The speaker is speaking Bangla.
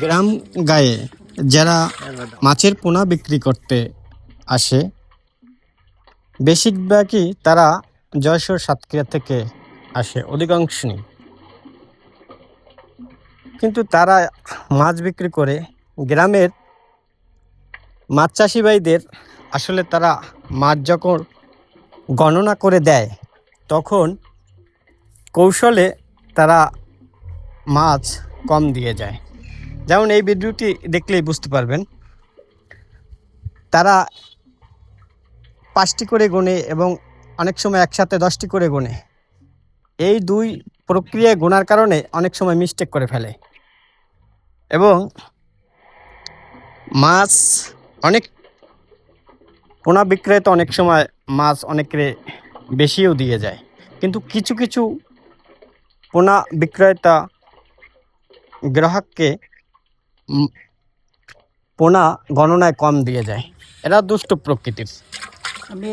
গ্রাম গায়ে যারা মাছের পোনা বিক্রি করতে আসে বেশিরভাগই তারা যশোর সাতক্ষীরা থেকে আসে, অধিকাংশ নেই। কিন্তু তারা মাছ বিক্রি করে গ্রামের মাছ চাষি ভাইদের আসলে তারা মাছ যখন গণনা করে দেয় তখন কৌশলে তারা মাছ কম দিয়ে যায়। যেমন এই ভিডিওটি দেখলেই বুঝতে পারবেন, তারা 5টি করে গোনে এবং অনেক সময় একসাথে 10টি করে গোনে। এই দুই প্রক্রিয়ায় গোনার কারণে অনেক সময় মিস্টেক করে ফেলে এবং মাছ অনেক পোনা বিক্রেতা অনেক সময় মাছ অনেকে বেশিও দিয়ে যায়। কিন্তু কিছু কিছু পোনা বিক্রেতা গ্রাহককে পোনা গণনায় কম দিয়ে যায়। এরা দুষ্ট প্রকৃতির। আমি